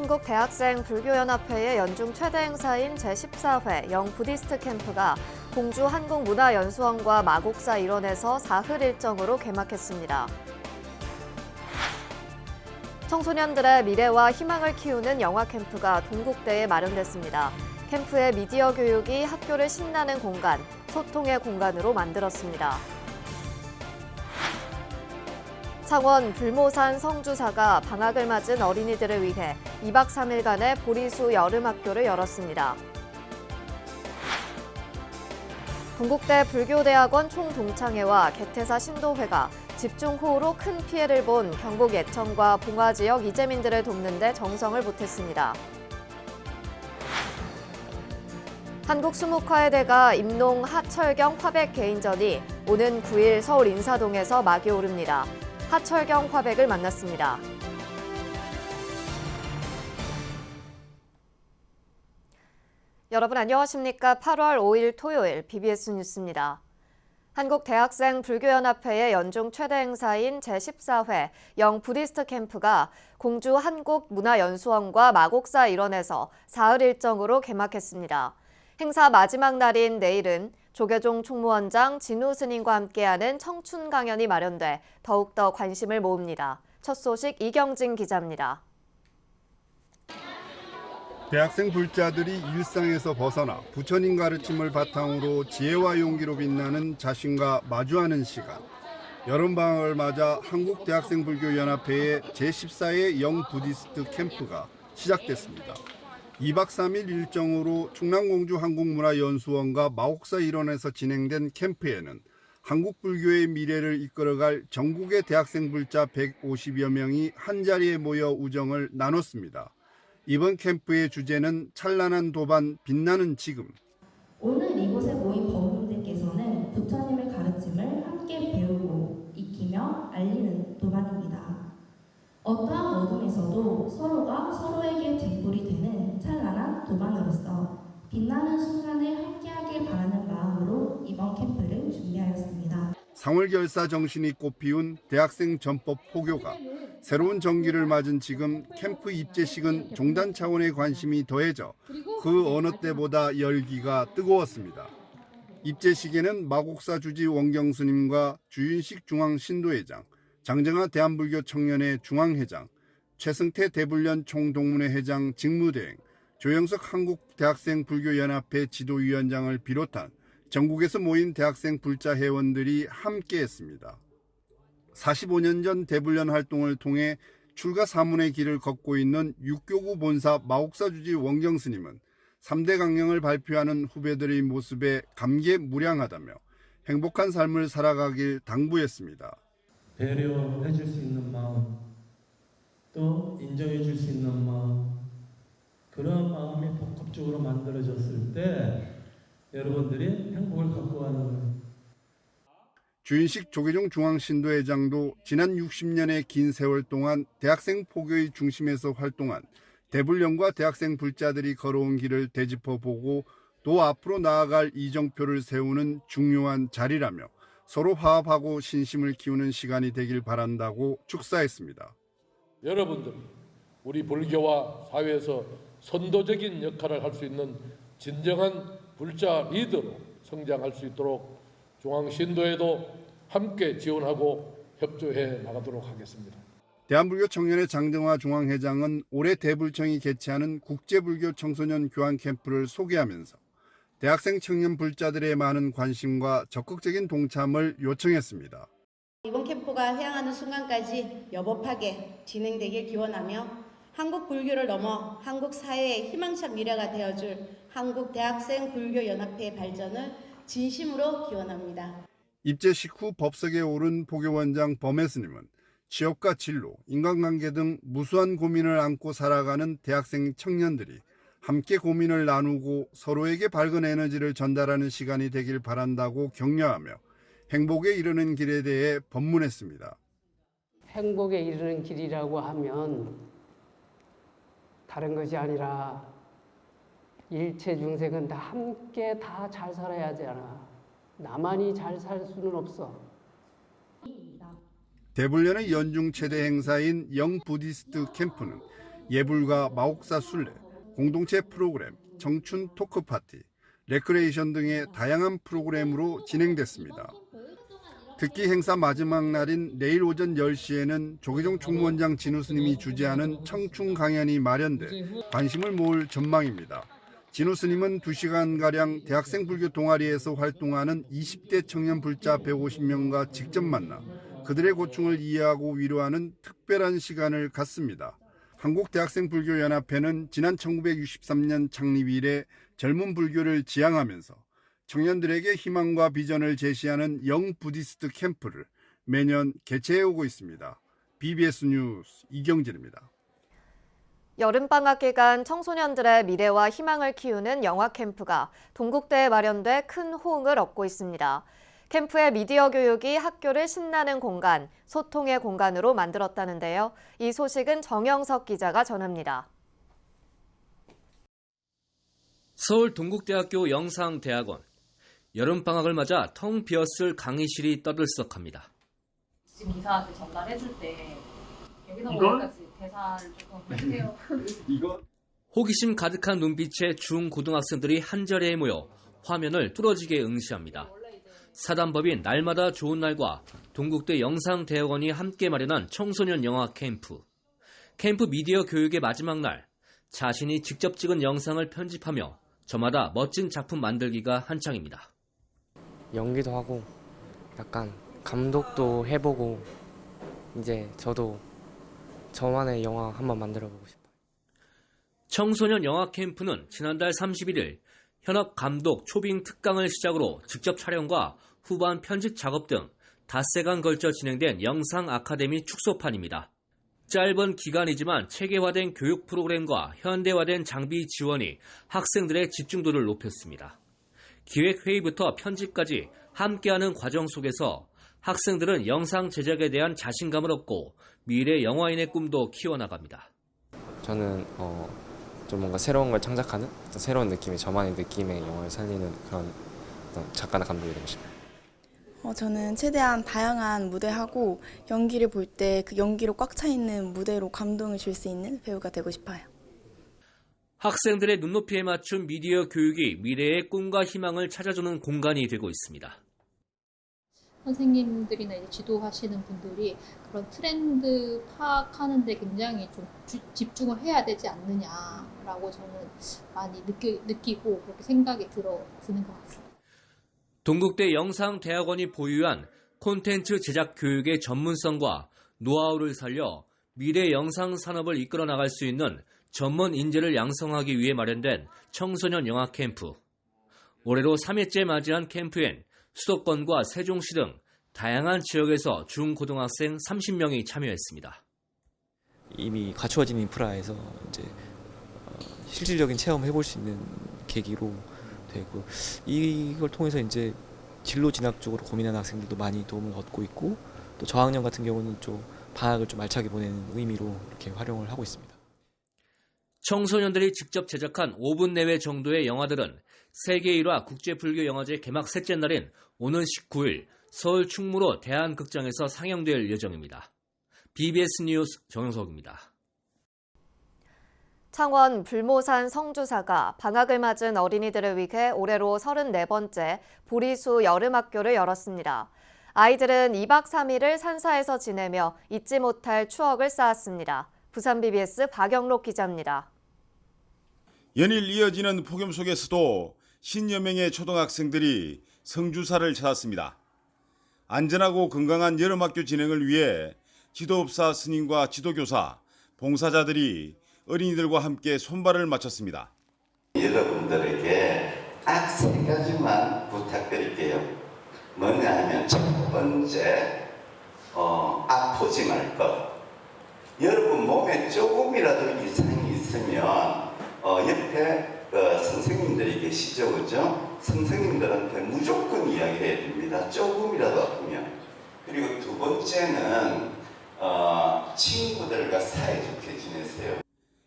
한국대학생불교연합회의 연중 최대 행사인 제14회 영부디스트 캠프가 공주 한국문화연수원과 마곡사 일원에서 사흘 일정으로 개막했습니다. 청소년들의 미래와 희망을 키우는 영화 캠프가 동국대에 마련됐습니다. 캠프의 미디어 교육이 학교를 신나는 공간, 소통의 공간으로 만들었습니다. 창원 불모산 성주사가 방학을 맞은 어린이들을 위해 2박 3일간의 보리수 여름학교를 열었습니다. 동국대 불교대학원 총동창회와 개태사 신도회가 집중호우로 큰 피해를 본 경북 예천과 봉화 지역 이재민들을 돕는 데 정성을 보탰습니다. 한국수목화의대가 임농 하철경 화백 개인전이 오는 9일 서울 인사동에서 막이 오릅니다. 하철경 화백을 만났습니다. 여러분 안녕하십니까? 8월 5일 토요일 BBS 뉴스입니다. 한국대학생불교연합회의 연중 최대 행사인 제14회 영부디스트 캠프가 공주 한국문화연수원과 마곡사 일원에서 사흘 일정으로 개막했습니다. 행사 마지막 날인 내일은 조계종 총무원장 진우 스님과 함께하는 청춘 강연이 마련돼 더욱더 관심을 모읍니다. 첫 소식 이경진 기자입니다. 대학생 불자들이 일상에서 벗어나 부처님 가르침을 바탕으로 지혜와 용기로 빛나는 자신과 마주하는 시간. 여름방학을 맞아 한국대학생불교연합회의 제14회 영부디스트 캠프가 시작됐습니다. 2박 3일 일정으로 충남공주 한국문화연수원과 마곡사 일원에서 진행된 캠프에는 한국 불교의 미래를 이끌어갈 전국의 대학생 불자 150여 명이 한자리에 모여 우정을 나눴습니다. 이번 캠프의 주제는 찬란한 도반, 빛나는 지금. 오늘 이곳에 모인 법인들께서는 부처님의 가르침을 함께 배우고 익히며 알리는 도반입니다. 어떠한 어둠에서도 서로가 서로에게 뒷불이 되는 찬란한 도반으로서 빛나는 순간을 함께하길 바라는 마음으로 이번 캠프를 준비하였습니다. 상월결사 정신이 꽃피운 대학생 전법 포교가 새로운 정기를 맞은 지금 캠프 입제식은 종단 차원의 관심이 더해져 그 어느 때보다 열기가 뜨거웠습니다. 입제식에는 마곡사 주지 원경스님과 주윤식 중앙신도회장, 장정하 대한불교청년회 중앙회장, 최승태 대불련 총동문회 회장 직무대행, 조영석 한국대학생불교연합회 지도위원장을 비롯한 전국에서 모인 대학생 불자 회원들이 함께했습니다. 45년 전 대불련 활동을 통해 출가 사문의 길을 걷고 있는 육교구 본사 마곡사 주지 원경스님은 3대 강령을 발표하는 후배들의 모습에 감개무량하다며 행복한 삶을 살아가길 당부했습니다. 배려해 줄 수 있는 마음, 또 인정해 줄 수 있는 마음, 그런 마음이 복합적으로 만들어졌을 때 여러분들이 행복을 갖고 가는 거예요. 주인식 조계종 중앙신도회장도 지난 60년의 긴 세월 동안 대학생 포교의 중심에서 활동한 대불련과 대학생 불자들이 걸어온 길을 되짚어보고 또 앞으로 나아갈 이정표를 세우는 중요한 자리라며 서로 화합하고 신심을 키우는 시간이 되길 바란다고 축사했습니다. 여러분들이 우리 불교와 사회에서 선도적인 역할을 할 수 있는 진정한 불자 리더로 성장할 수 있도록 중앙신도에도 함께 지원하고 협조해 나가도록 하겠습니다. 대한불교청년회 장정화 중앙회장은 올해 대불청이 개최하는 국제불교 청소년 교환 캠프를 소개하면서 대학생 청년 불자들의 많은 관심과 적극적인 동참을 요청했습니다. 이번 캠프가 향하는 순간까지 여법하게 진행되길 기원하며 한국 불교를 넘어 한국 사회의 희망찬 미래가 되어줄 한국대학생불교연합회의 발전을 진심으로 기원합니다. 입제식 후 법석에 오른 포교원장 범혜스님은 취업과 진로, 인간관계 등 무수한 고민을 안고 살아가는 대학생 청년들이 함께 고민을 나누고 서로에게 밝은 에너지를 전달하는 시간이 되길 바란다고 격려하며 행복에 이르는 길에 대해 법문했습니다. 행복에 이르는 길이라고 하면 다른 것이 아니라 일체 중생은 다 함께 다 잘 살아야 하잖아. 나만이 잘 살 수는 없어. 대불련의 연중 최대 행사인 영부디스트 캠프는 예불과 마옥사 순례, 공동체 프로그램, 청춘 토크 파티, 레크레이션 등의 다양한 프로그램으로 진행됐습니다. 특기 행사 마지막 날인 내일 오전 10시에는 조계종 총무원장 진우 스님이 주재하는 청춘 강연이 마련돼 관심을 모을 전망입니다. 진우 스님은 2시간가량 대학생 불교 동아리에서 활동하는 20대 청년 불자 150명과 직접 만나 그들의 고충을 이해하고 위로하는 특별한 시간을 갖습니다. 한국대학생불교연합회는 지난 1963년 창립 이래 젊은 불교를 지향하면서 청년들에게 희망과 비전을 제시하는 영 부디스트 캠프를 매년 개최해오고 있습니다. BBS 뉴스 이경진입니다. 여름방학 기간 청소년들의 미래와 희망을 키우는 영화 캠프가 동국대에 마련돼 큰 호응을 얻고 있습니다. 캠프의 미디어 교육이 학교를 신나는 공간, 소통의 공간으로 만들었다는데요. 이 소식은 정영석 기자가 전합니다. 서울 동국대학교 영상대학원. 여름방학을 맞아 텅 비었을 강의실이 떠들썩합니다. 지금 이사한테 전달해줄 때 여기서 여기까지 대사를 조금 해주세요. 호기심 가득한 눈빛의 중고등학생들이 한자리에 모여 화면을 뚫어지게 응시합니다. 사단법인 날마다 좋은 날과 동국대 영상대학원이 함께 마련한 청소년 영화 캠프. 캠프 미디어 교육의 마지막 날, 자신이 직접 찍은 영상을 편집하며 저마다 멋진 작품 만들기가 한창입니다. 연기도 하고 약간 감독도 해보고 이제 저도 저만의 영화 한번 만들어보고 싶어요. 청소년 영화 캠프는 지난달 31일 현업 감독 초빙 특강을 시작으로 직접 촬영과 후반 편집 작업 등 닷새간 걸쳐 진행된 영상 아카데미 축소판입니다. 짧은 기간이지만 체계화된 교육 프로그램과 현대화된 장비 지원이 학생들의 집중도를 높였습니다. 기획회의부터 편집까지 함께하는 과정 속에서 학생들은 영상 제작에 대한 자신감을 얻고 미래 영화인의 꿈도 키워나갑니다. 저는 좀 뭔가 새로운 걸 창작하는 새로운 느낌의 저만의 느낌의 영화를 살리는 그런 작가나 감독이 되고 싶어요. 저는 최대한 다양한 무대하고 연기를 볼 때 그 연기로 꽉 차 있는 무대로 감동을 줄 수 있는 배우가 되고 싶어요. 학생들의 눈높이에 맞춘 미디어 교육이 미래의 꿈과 희망을 찾아주는 공간이 되고 있습니다. 선생님들이나 이제 지도하시는 분들이 그런 트렌드 파악하는 데 굉장히 좀 집중을 해야 되지 않느냐라고 저는 많이 느끼고 그렇게 생각이 드는 것 같습니다. 동국대 영상대학원이 보유한 콘텐츠 제작 교육의 전문성과 노하우를 살려 미래 영상 산업을 이끌어 나갈 수 있는 전문 인재를 양성하기 위해 마련된 청소년 영화 캠프. 올해로 3회째 맞이한 캠프엔 수도권과 세종시 등 다양한 지역에서 중고등학생 30명이 참여했습니다. 이미 갖추어진 인프라에서 이제 실질적인 체험을 해볼 수 있는 계기로 되고 이걸 통해서 이제 진로 진학 쪽으로 고민하는 학생들도 많이 도움을 얻고 있고 또 저학년 같은 경우는 좀 방학을 좀 알차게 보내는 의미로 이렇게 활용을 하고 있습니다. 청소년들이 직접 제작한 5분 내외 정도의 영화들은 세계 1화 국제불교영화제 개막 셋째 날인 오는 19일 서울 충무로 대한극장에서 상영될 예정입니다. BBS 뉴스 정영석입니다. 창원 불모산 성주사가 방학을 맞은 어린이들을 위해 올해로 34번째 보리수 여름학교를 열었습니다. 아이들은 2박 3일을 산사에서 지내며 잊지 못할 추억을 쌓았습니다. 부산 BBS 박영록 기자입니다. 연일 이어지는 폭염 속에서도 10여 명의 초등학생들이 성주사를 찾았습니다. 안전하고 건강한 여름학교 진행을 위해 지도업사 스님과 지도교사, 봉사자들이 어린이들과 함께 손발을 맞췄습니다. 여러분들에게 딱 3가지만 부탁드릴게요. 뭐냐 하면 첫 번째, 아프지 말 것. 여러분 몸에 조금이라도 이상이 있으면 옆에 선생님들이 계시죠, 그죠? 선생님들한테 무조건 이야기해야 됩니다. 조금이라도 아프면. 그리고 두 번째는 친구들과 사이좋게 지내세요.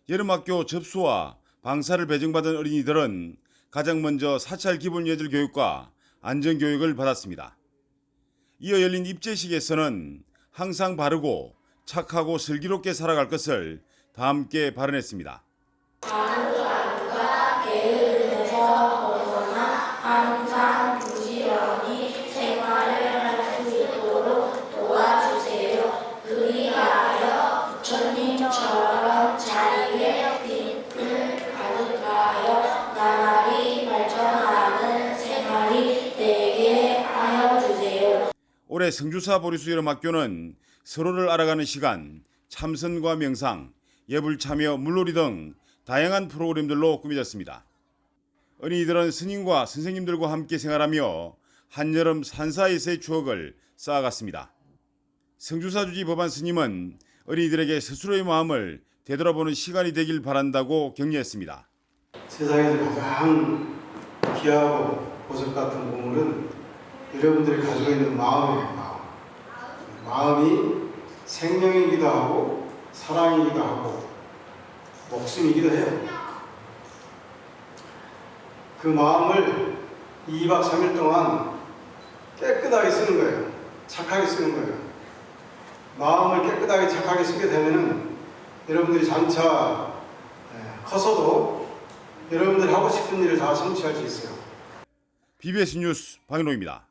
여름학교 접수와 방사를 배정받은 어린이들은 가장 먼저 사찰 기본예절 교육과 안전교육을 받았습니다. 이어 열린 입제식에서는 항상 바르고 착하고 슬기롭게 살아갈 것을 다 함께 발언했습니다. 항상 부지런히 생활을 할 수 있도록 도와주세요. 그리하여 부처님처럼 자리에 빛을 가득하여 나날이 발전하는 생활이 되게 하여 주세요. 올해 성주사 보리수 여름학교는 서로를 알아가는 시간, 참선과 명상, 예불 참여, 물놀이 등 다양한 프로그램들로 꾸며졌습니다. 어린이들은 스님과 선생님들과 함께 생활하며 한여름 산사에서의 추억을 쌓아갔습니다. 성주사 주지 법안 스님은 어린이들에게 스스로의 마음을 되돌아보는 시간이 되길 바란다고 격려했습니다. 세상에서 가장 귀하고 보석 같은 보물은 여러분들이 가지고 있는 마음이에요. 마음이 생명이기도 하고 사랑이기도 하고 목숨이기도 해요. 그 마음을 2박 3일 동안 깨끗하게 쓰는 거예요. 착하게 쓰는 거예요. 마음을 깨끗하게 착하게 쓰게 되면은 여러분들이 장차 커서도 여러분들이 하고 싶은 일을 다 성취할 수 있어요. BBS 뉴스 박인호입니다.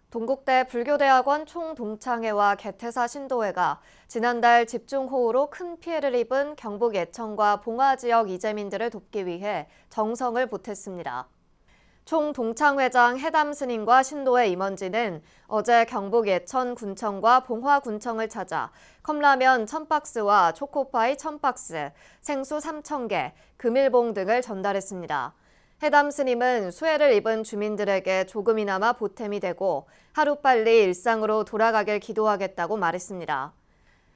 동국대 불교대학원 총동창회와 개태사 신도회가 지난달 집중호우로 큰 피해를 입은 경북 예천과 봉화 지역 이재민들을 돕기 위해 정성을 보탰습니다. 총동창회장 해담 스님과 신도회 임원진은 어제 경북 예천군청과 봉화군청을 찾아 컵라면 1000박스와 초코파이 1000박스, 생수 3000개, 금일봉 등을 전달했습니다. 해담 스님은 수해를 입은 주민들에게 조금이나마 보탬이 되고 하루빨리 일상으로 돌아가길 기도하겠다고 말했습니다.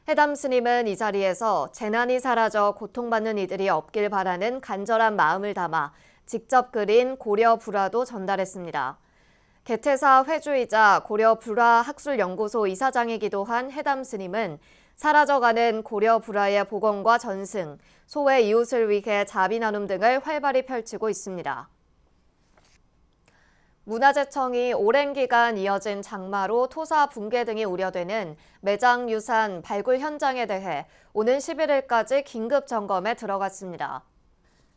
해담 스님은 이 자리에서 재난이 사라져 고통받는 이들이 없길 바라는 간절한 마음을 담아 직접 그린 고려 불화도 전달했습니다. 개태사 회주이자 고려 불화 학술연구소 이사장이기도 한 해담 스님은 사라져가는 고려 불화의 복원과 전승, 소외 이웃을 위해 자비 나눔 등을 활발히 펼치고 있습니다. 문화재청이 오랜 기간 이어진 장마로 토사 붕괴 등이 우려되는 매장 유산 발굴 현장에 대해 오는 11일까지 긴급 점검에 들어갔습니다.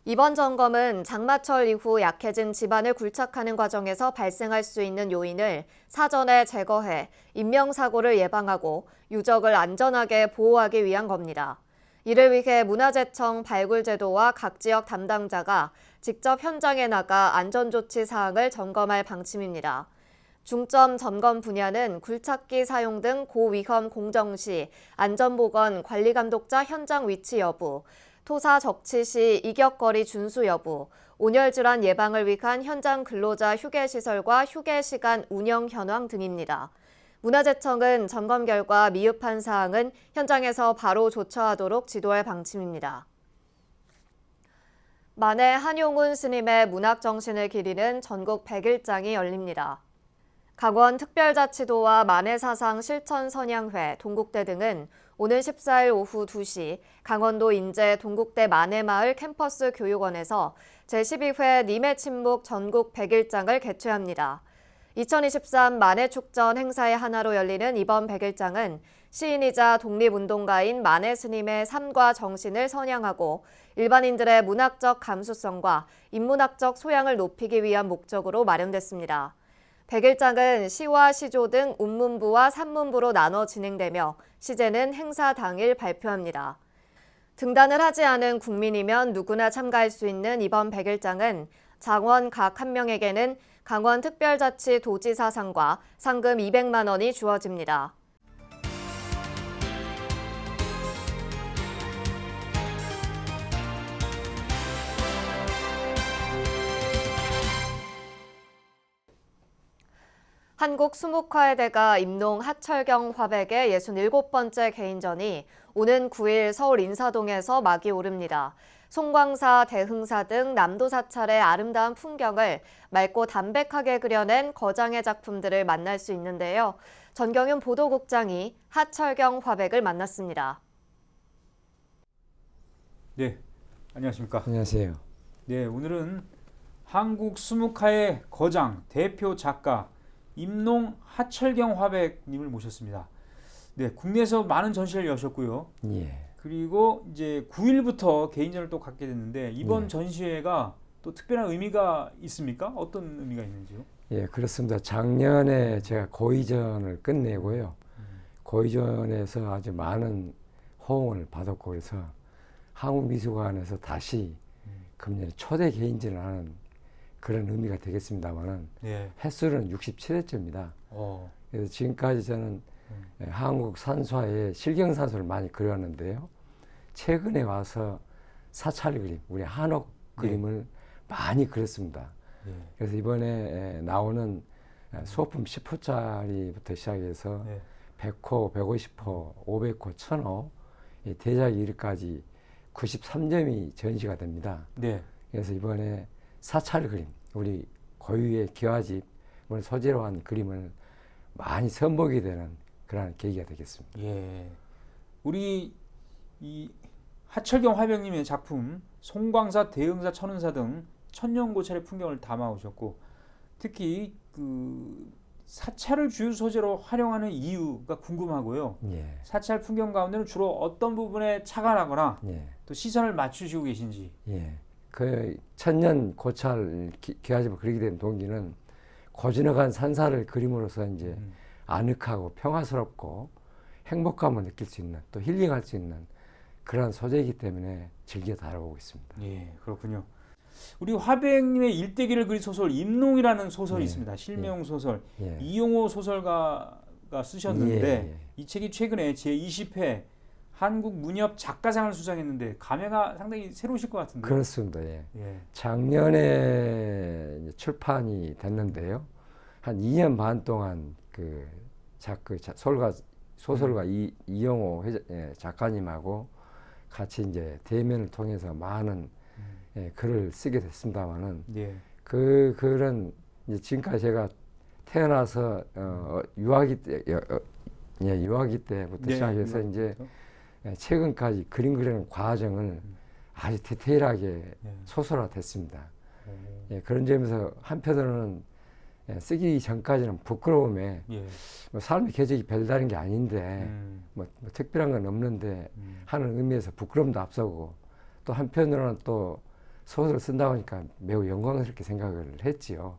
이번 점검은 장마철 이후 약해진 지반을 굴착하는 과정에서 발생할 수 있는 요인을 사전에 제거해 인명사고를 예방하고 유적을 안전하게 보호하기 위한 겁니다. 이를 위해 문화재청 발굴제도와 각 지역 담당자가 직접 현장에 나가 안전조치 사항을 점검할 방침입니다. 중점 점검 분야는 굴착기 사용 등 고위험 공정 시 안전보건 관리감독자 현장 위치 여부, 토사 적치 시 이격거리 준수 여부, 온열질환 예방을 위한 현장 근로자 휴게시설과 휴게시간 운영 현황 등입니다. 문화재청은 점검 결과 미흡한 사항은 현장에서 바로 조처하도록 지도할 방침입니다. 만해 한용운 스님의 문학정신을 기리는 전국 100일장이 열립니다. 강원특별자치도와 만해사상 실천선양회, 동국대 등은 오는 14일 오후 2시 강원도 인제 동국대 만해마을 캠퍼스 교육원에서 제12회 님의 침묵 전국 100일장을 개최합니다. 2023 만해축전 행사의 하나로 열리는 이번 100일장은 시인이자 독립운동가인 만해 스님의 삶과 정신을 선양하고 일반인들의 문학적 감수성과 인문학적 소양을 높이기 위한 목적으로 마련됐습니다. 100일장은 시와 시조 등 운문부와 산문부로 나눠 진행되며 시제는 행사 당일 발표합니다. 등단을 하지 않은 국민이면 누구나 참가할 수 있는 이번 100일장은 장원 각 한 명에게는 강원특별자치 도지사상과 상금 200만 원이 주어집니다. 한국 수묵화의대가 임농 하철경 화백의 67번째 개인전이 오는 9일 서울 인사동에서 막이 오릅니다. 송광사, 대흥사 등 남도 사찰의 아름다운 풍경을 맑고 담백하게 그려낸 거장의 작품들을 만날 수 있는데요. 전경윤 보도국장이 하철경 화백을 만났습니다. 네, 안녕하십니까. 안녕하세요. 네, 오늘은 한국 수묵화의 거장, 대표 작가 임농 하철경 화백님을 모셨습니다. 네, 국내에서 많은 전시를 여셨고요. 예. 그리고 이제 9일부터 개인전을 또 갖게 됐는데 이번 네. 전시회가 또 특별한 의미가 있습니까? 어떤 의미가 있는지요? 예, 그렇습니다. 작년에 제가 고의전을 끝내고요. 고의전에서 아주 많은 호응을 받았고 그래서 한국미술관에서 다시 금년에 초대 개인전을 하는 그런 의미가 되겠습니다만은 예. 횟수는 67회째입니다. 그래서 지금까지 저는 한국 산수화에 실경산수를 많이 그려왔는데요. 최근에 와서 사찰 그림, 우리 한옥 그림을 많이 그렸습니다. 그래서 이번에 나오는 소품 10호짜리부터 시작해서 100호, 150호, 500호, 1000호 대작 1위까지 93점이 전시가 됩니다. 네. 그래서 이번에 사찰 그림, 우리 고유의 기와집을 소재로 한 그림을 많이 선보이게 되는 그런 계기가 되겠습니다. 예. 우리 이 하철경 화백님의 작품 송광사, 대흥사, 천은사 등 천년고찰의 풍경을 담아오셨고 특히 그 사찰을 주요 소재로 활용하는 이유가 궁금하고요. 예. 사찰 풍경 가운데는 주로 어떤 부분에 착안하거나 예. 또 시선을 맞추시고 계신지. 예. 그 천년 고찰 기와집을 그리게 된 동기는 고즈넉한 산사를 그림으로써 이제 아늑하고 평화스럽고 행복감을 느낄 수 있는 또 힐링할 수 있는 그런 소재이기 때문에 즐겨 다뤄보고 있습니다. 예, 그렇군요. 우리 화백님의 일대기를 그린 소설 임농이라는 소설이 있습니다. 실명 소설. 이용호 소설가가 쓰셨는데 이 책이 최근에 제20회 한국 문협 작가상을 수상했는데 감회가 상당히 새로우실 것 같은데요. 그렇습니다. 예. 작년에 이제 출판이 됐는데요. 한 2년 반 동안 그 소설가 이용호 작가님하고 같이 이제 대면을 통해서 많은 글을 쓰게 됐습니다만은 그 글은 이제 지금까지 제가 태어나서 유아기 때부터 시작해서 이제 최근까지 그림 그리는 과정을 아주 디테일하게 소설화됐습니다. 그런 점에서 한편으로는 쓰기 전까지는 부끄러움에 뭐 삶의 궤적이 별다른 게 아닌데 뭐 특별한 건 없는데 하는 의미에서 부끄러움도 앞서고 또 한편으로는 또 소설을 쓴다고 하니까 매우 영광스럽게 생각을 했지요.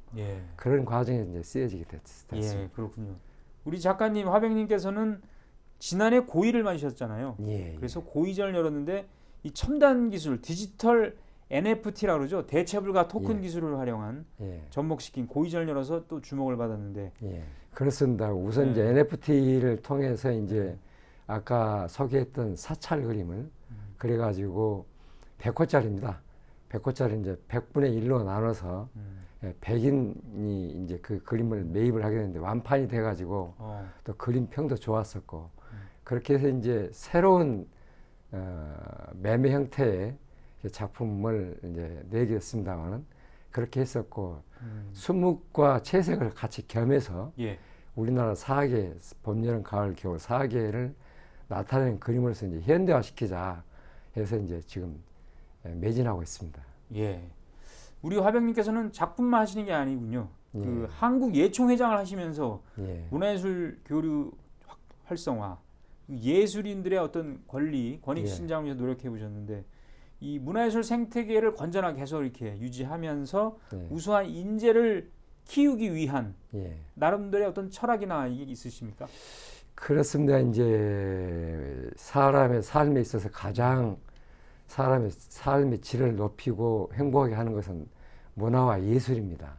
그런 과정에 이제 쓰여지게 됐습니다. 예, 그렇군요. 우리 작가님 화백님께서는 지난해 고의를 맞으셨잖아요. 그래서 고의전을 열었는데 이 첨단 기술 디지털 NFT라고 그러죠. 대체불가 토큰 기술을 활용한 접목시킨 고의전을 열어서 또 주목을 받았는데. 그렇습니다. 우선 이제 NFT를 통해서 이제 아까 소개했던 사찰 그림을 그래가지고 100호짜리입니다. 100호짜리 이제 100분의 1로 나눠서 100인이 이제 그 그림을 매입을 하게 됐는데 완판이 돼가지고 또 그림 평도 좋았었고 그렇게 해서 이제 새로운 매매 형태의 작품을 이제 내게 됐습니다만은 그렇게 했었고 수묵과 채색을 같이 겸해서 우리나라 4개 봄, 여름, 가을, 겨울 4개를 나타내는 그림으로서 이제 현대화시키자 해서 이제 지금 매진하고 있습니다. 예. 우리 화백님께서는 작품만 하시는 게 아니군요. 그 한국 예총회장을 하시면서 문화예술 교류 활성화, 예술인들의 어떤 권리, 권익 신장을 위해서 노력해 보셨는데 이 문화예술 생태계를 건전하게 계속 이렇게 유지하면서 우수한 인재를 키우기 위한 나름대로의 어떤 철학이나 이게 있으십니까? 그렇습니다. 이제 사람의 삶에 있어서 가장 사람의 삶의 질을 높이고 행복하게 하는 것은 문화와 예술입니다.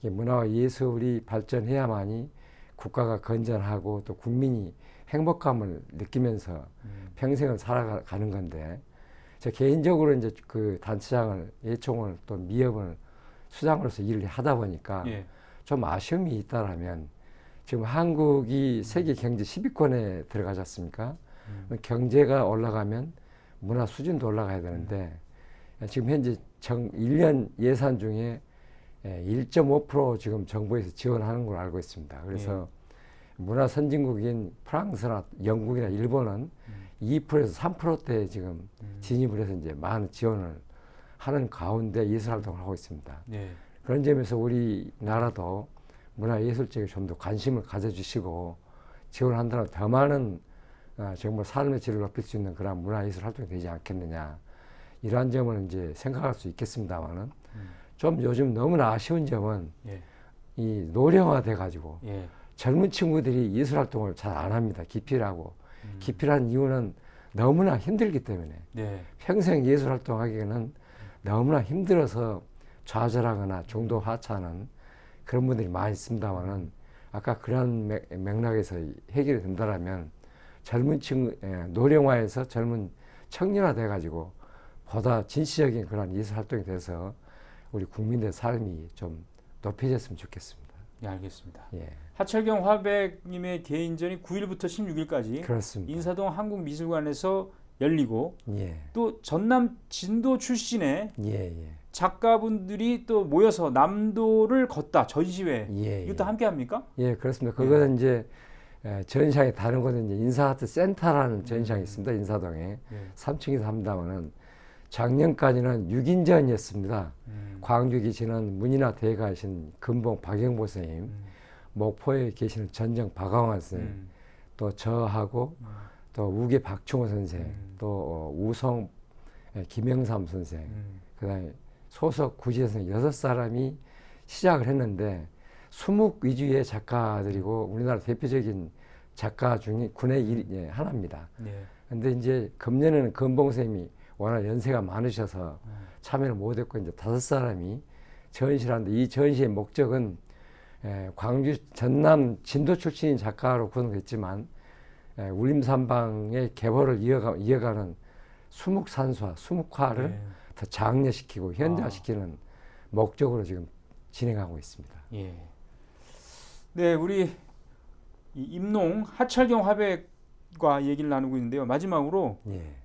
문화와 예술이 발전해야만이 국가가 건전하고 또 국민이 행복감을 느끼면서 평생을 살아가는 건데 저 개인적으로 이제 그 단체장을 예총을 또 미협을 수장으로서 일을 하다 보니까 좀 아쉬움이 있다라면 지금 한국이 세계 경제 10위권에 들어가지 않습니까? 경제가 올라가면 문화 수준도 올라가야 되는데 지금 현재 1년 예산 중에 1.5% 지금 정부에서 지원하는 걸로 알고 있습니다. 그래서 문화 선진국인 프랑스나 영국이나 일본은 2%에서 3%대에 지금 진입을 해서 이제 많은 지원을 하는 가운데 예술 활동을 하고 있습니다. 그런 점에서 우리나라도 문화예술 쪽에 좀 더 관심을 가져주시고 지원한다면 더 많은 정말 삶의 질을 높일 수 있는 그런 문화예술 활동이 되지 않겠느냐. 이러한 점을 이제 생각할 수 있겠습니다만은 좀 요즘 너무나 아쉬운 점은 이 노령화돼 가지고 젊은 친구들이 예술 활동을 잘 안 합니다. 기피라고. 기피라는 이유는 너무나 힘들기 때문에 평생 예술 활동하기에는 너무나 힘들어서 좌절하거나 중도 하차하는 그런 분들이 많이 있습니다만은 아까 그런 맥락에서 해결이 된다라면 젊은 친구 노령화에서 젊은 청년화 돼 가지고 보다 진취적인 그런 예술 활동이 돼서 우리 국민들의 삶이 좀 높아졌으면 좋겠습니다. 네, 알겠습니다. 하철경 화백님의 개인전이 9일부터 16일까지 그렇습니다. 인사동 한국미술관에서 열리고 또 전남 진도 출신의 작가분들이 또 모여서 남도를 걷다 전시회 이것도 함께 합니까? 예, 그렇습니다. 그거는 이제 전시장이 다른 곳은 이제 인사아트 센터라는 전시장이 있습니다. 인사동에 3층에서 합니다만은 작년까지는 6인전이었습니다. 광주에 계시는 문인화 대가이신 금봉 박영보 선생님, 목포에 계시는 전정 박광환 선생님, 또 저하고 또 우계 박충호 선생, 또 우성 김영삼 선생, 그다음에 소속 구지 선생 6사람이 시작을 했는데 수묵 위주의 작가들이고 우리나라 대표적인 작가 중에 군의 하나입니다. 근데 이제 금년에는 금봉 선생님이 워낙 연세가 많으셔서 참여를 못했고 이제 5사람이 전시를 하는데 이 전시의 목적은 광주 전남 진도 출신인 작가로 구성됐지만 울림산방의 계보를 이어가는 수묵산수화, 수묵화를 더 장려시키고 현대화시키는 목적으로 지금 진행하고 있습니다. 네, 우리 임농 하철경 화백과 얘기를 나누고 있는데요. 마지막으로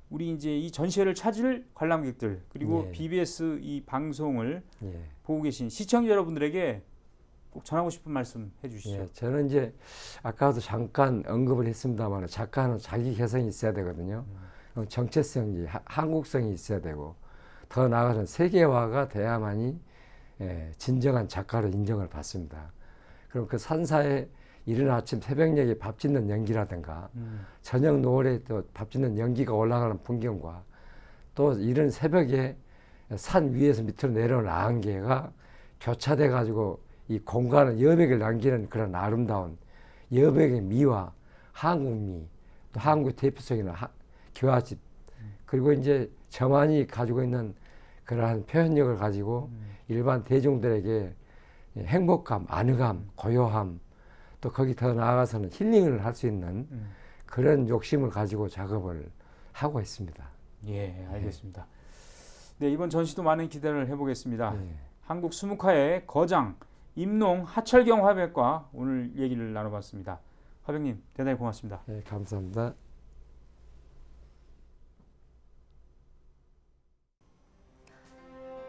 우리 이제 이 전시회를 찾을 관람객들 그리고 BBS 이 방송을 보고 계신 시청자 여러분들에게 꼭 전하고 싶은 말씀 해주시죠. 저는 이제 아까도 잠깐 언급을 했습니다만 작가는 자기 개성이 있어야 되거든요. 정체성이 한국성이 있어야 되고 더 나아가서는 세계화가 돼야만이 진정한 작가로 인정을 받습니다. 그럼 그 산사에 이른 아침 새벽녘에 밥 짓는 연기라든가 저녁 노을에 또 밥 짓는 연기가 올라가는 풍경과 또 이른 새벽에 산 위에서 밑으로 내려오는 안개가 교차돼 가지고 이 공간을 여백을 남기는 그런 아름다운 여백의 미와 한국미 또 한국 대표적인 기와집 그리고 이제 저만이 가지고 있는 그러한 표현력을 가지고 일반 대중들에게 행복감, 안위감, 고요함 또 거기 더 나아가서는 힐링을 할 수 있는 그런 욕심을 가지고 작업을 하고 있습니다. 예, 알겠습니다. 네, 이번 전시도 많은 기대를 해보겠습니다. 한국 수묵화의 거장 임농 하철경 화백과 오늘 얘기를 나눠봤습니다. 화백님 대단히 고맙습니다. 네, 감사합니다.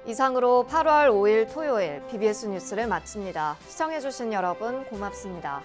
이상으로 8월 5일 토요일 BBS 뉴스를 마칩니다. 시청해주신 여러분 고맙습니다.